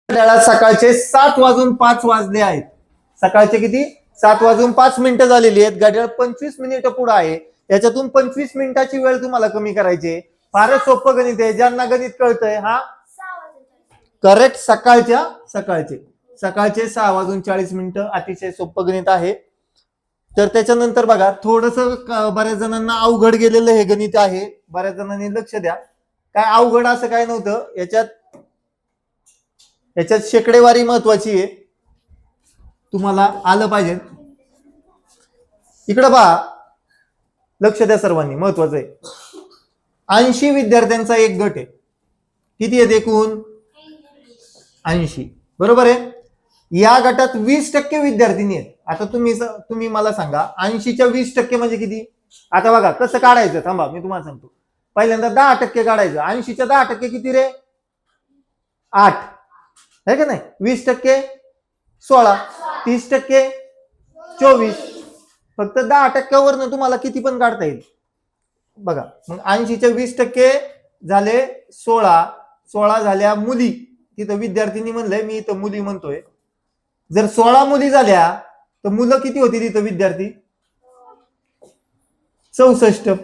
घड्याळात सकाळचे 7:05 आहेत. सकाळचे किती? 7:05 झालेली आहेत. घड्याळ 25 मिनिटं पुढे आहे. याच्यातून 25 मिनिटाची वेळ तुम्हाला कमी करायची. फारच सोपं गणित आहे. ज्यांना गणित कळतंय हा करेक्ट. सकाळचे 6:40 अतिशय सोपं गणित आहे. तर त्याच्यानंतर बघा थोडस बऱ्याच जणांना अवघड गेलेलं हे गणित आहे. बऱ्याच जणांनी लक्ष द्या. काय अवघड असं काय नव्हतं याच्यात शेकडेवारी महत्वाची आहे. तुम्हाला आलं पाहिजे. इकडे पहा, लक्ष द्या सर्वांनी, महत्वाचं आहे. 80 विद्यार्थ्यांचा एक गट आहे. किती आहेत एकूण? 80. बरोबर आहे. या गटात 20% विद्यार्थिनी आहेत. आता तुम्ही मला सांगा 80च्या 20% म्हणजे किती? आता बघा कसं काढायचं, थांबा मी तुम्हाला सांगतो. पहिल्यांदा 10% काढायचं. 80च्या 10% किती रे? 8 आहे का नाही? 20% 16, 30% 24. फक्त 10% तुम्हाला किती पण काढता येईल. बघा मग 80च्या 20% झाले 16 झाल्या मुली. तिथं विद्यार्थिनी म्हणलंय, मी इथं मुली म्हणतोय. जर 16 मुली झाल्या तर मुलं किती होती तिथं विद्यार्थी? 64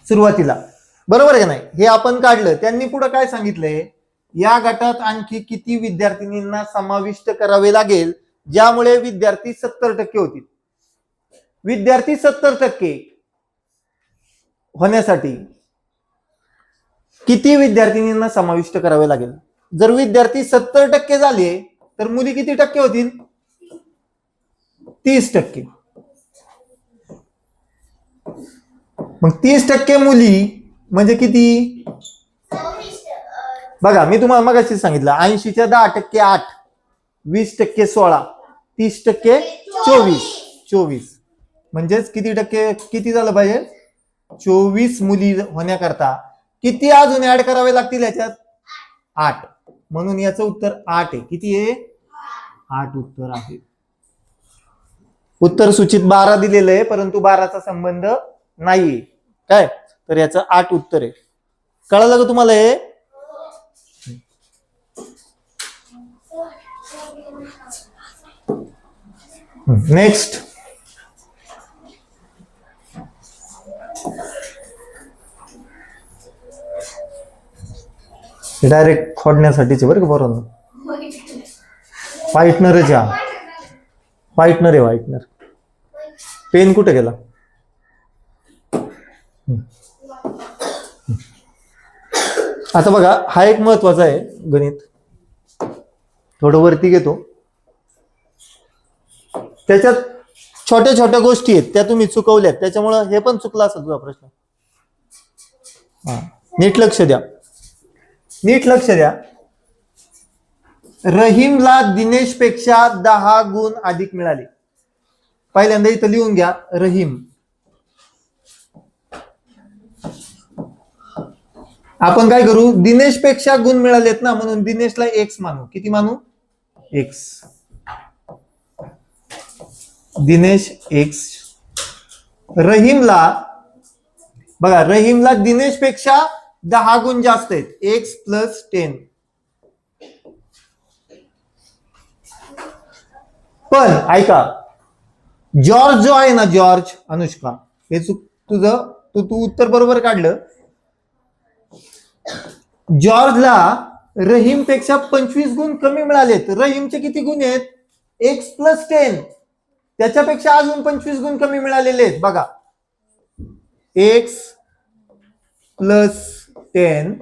सुरुवातीला. बरोबर आहे का नाही? हे आपण काढलं. त्यांनी पुढे काय सांगितलंय? या गटात आणखी किती विद्यार्थिनींना समाविष्ट करावे लागेल ज्यामुळे विद्यार्थी 70% होतील. विद्यार्थी 70% होण्यासाठी किती विद्यार्थिनींना समाविष्ट करावे लागेल? जर विद्यार्थी 70% झाले तर मुली किती टक्के होतील? 30%. मग 30% मुली म्हणजे किती? बघा मी तुम्हाला मगाशी सांगितलं 80च्या 10% 8, 20% 16, 30% 24. म्हणजेच किती टक्के किती झालं पाहिजे? 24 मुली होण्याकरता किती अजून ऍड करावे लागतील याच्यात? 8. म्हणून याचं उत्तर 8 आहे. किती आहे? 8 उत्तर आहे. उत्तर सूचित 12 दिलेलं आहे, परंतु 12चा संबंध नाहीये काय, तर याचं 8 उत्तर आहे. कळलं का तुम्हाला हे? नेक्स्ट. डायरेक्ट खोडण्यासाठीचे बरं का बरोबर. व्हाईटनरच या. व्हाईटनर आहे व्हाईटनर. पेन कुठे गेला? आता बघा हा एक महत्वाचा आहे गणित. थोडं वरती घेतो. त्याच्यात छोट्या छोट्या गोष्टी आहेत त्या तुम्ही चुकवल्यात, त्याच्यामुळे हे पण चुकला असेल तुझा प्रश्न. नीट लक्ष द्या. रहीमला दिनेश पेक्षा 10 गुण अधिक मिळाले. पहिल्यांदा इथं लिहून घ्या रहीम. आपण काय करू? दिनेश पेक्षा गुण मिळालेत ना, म्हणून दिनेशला एक्स मानू. किती मानू? एक्स. दिनेश एक्स. रहीमला बघा, रहीमला दिनेश पेक्षा 10 गुण जास्त आहेत. X plus 10. पण ऐका, जॉर्ज जो आहे ना, जॉर्ज, अनुष्का, हे तुझं तू उत्तर बरोबर काढलं. जॉर्जला रहीम पेक्षा 25 गुण कमी मिळालेत. रहीमचे किती गुण आहेत? X plus 10. त्याच्यापेक्षा अजून 25 गुण कमी मिळालेले आहेत. बघा, एक्स प्लस 10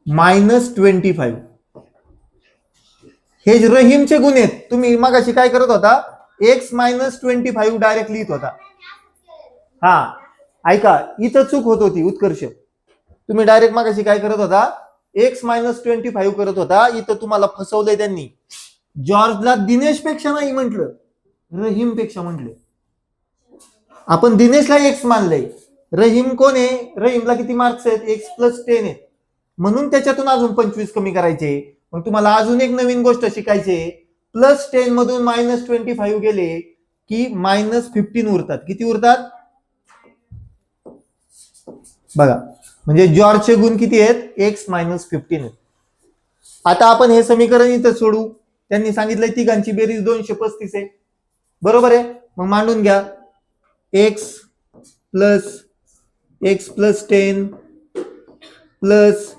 मायनस 25. हे रहीमचे गुण आहेत. तुम्ही मगाशी काय करत होता? एक्स मायनस 25 डायरेक्ट लिहित होता. ऐका, इथं चूक होत होती उत्कर्ष. तुम्ही डायरेक्ट मगाशी काय करत होता? एक्स मायनस 25 करत होता. इथं तुम्हाला फसवलंय त्यांनी. जॉर्जला दिनेश पेक्षा नाही म्हटलं, रहीम पेक्षा म्हटलं. आपण दिनेशला एक्स मानलंय. रहीम कोण आहे? रहीमला किती मार्क्स आहेत? एक्स प्लस 10 आहेत. म्हणून त्याच्यातून अजून 25 कमी करायचे. मग तुम्हाला अजून एक नवीन गोष्ट शिकायची. प्लस 10 मधून मायनस 25 गेले की मायनस 15 उरतात. किती उरतात? बघा, म्हणजे जॉर्जचे गुण किती आहेत? एक्स मायनस 15 आहेत. आता आपण हे समीकरण इथं सोडू. त्यांनी सांगितलंय तिघांची बेरीज 235 आहे. बरोबर आहे. मग मांडून घ्या. x plus 10 plus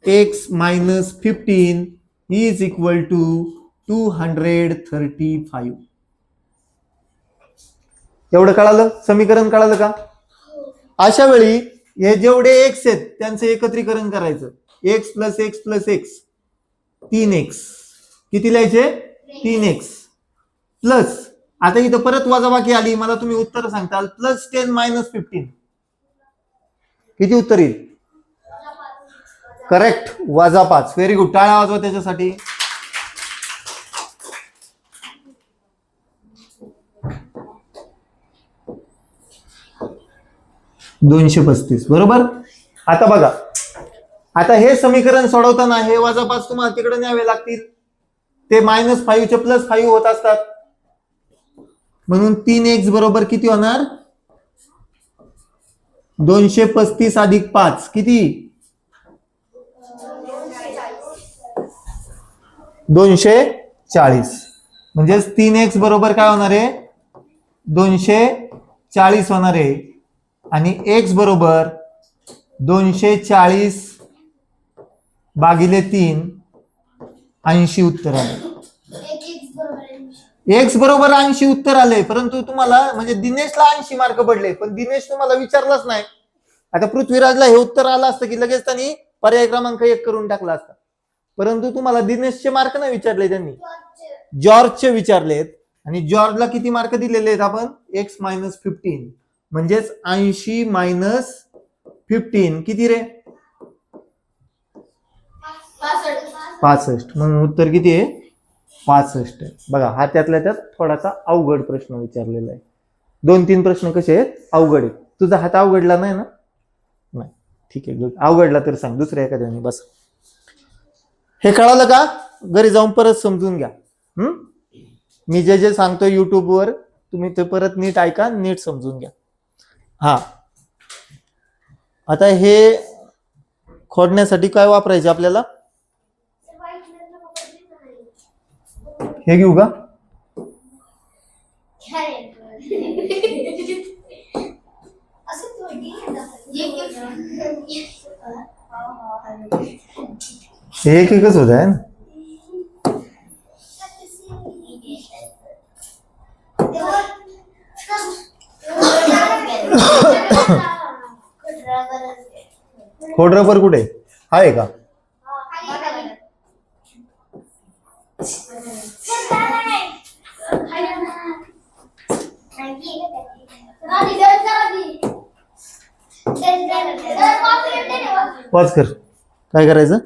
x minus 15 is equal to 235. एवढं कळालं? समीकरण कळालं का? अशा वेळी हे जेवढे एक्स आहेत त्यांचं एकत्रीकरण करायचं. X plus x plus x 3x. किती लिहायचे? 3x प्लस, आता इथं परत वजाबाकी आली, मला तुम्ही उत्तर सांगताल. प्लस 10 मायनस 15 किती उत्तर येईल? करेक्ट, -5. Very good. टाळ्या वाजवा त्याच्यासाठी. $235 बरोबर. आता बघा, आता हे समीकरण सोडवताना हे -5 तुम्हाला तिकडे न्यावे लागतील. ते -5 चे +5 होत असतात. म्हणून 3x बरोबर किती होणार? 235 अधिक 5 किती? 240. म्हणजेच 3x बरोबर काय होणार आहे? 240 होणार आहे. आणि x बरोबर 240 भागिले 3 80 उत्तर आले. x बरोबर 80 उत्तर आले. परंतु तुम्हाला म्हणजे दिनेशला 80 मार्क पडले, पण दिनेश तुम्हाला विचारलाच नाही. आता पृथ्वीराजला हे उत्तर आलं असतं की लगेच त्यांनी पर्याय क्रमांक 1 करून टाकला असता. परंतु तुम्हाला दिनेशचे मार्क नाही विचारले, त्यांनी जॉर्जचे विचारलेत. आणि जॉर्जला किती मार्क दिलेले आहेत आपण? x minus 15. म्हणजेच 80 मायनस 15 किती रे? 65. म्हणून उत्तर किती आहे? 65 आहे. बघा, हा त्यातल्या त्यात थोडासा अवघड प्रश्न विचारलेला आहे. 2-3 प्रश्न कसे आहेत? अवघड आहेत. तुझा हात अवघडला नाही ना? नाही, ठीक आहे. अवघडला तर सांग, दुसऱ्या एखाद्याने. बस, हे कळालं का? घरी जाऊन परत समजून घ्या. मी जे जे सांगतो युट्यूबवर तुम्ही ते परत नीट ऐका, नीट समजून घ्या. हा, आता हे खोडण्यासाठी काय वापरायचे आपल्याला? हे घेऊ का? हे एकच होत आहे ना. खोड रबर कुठे आहे का? पॉज कर. काय करायचं?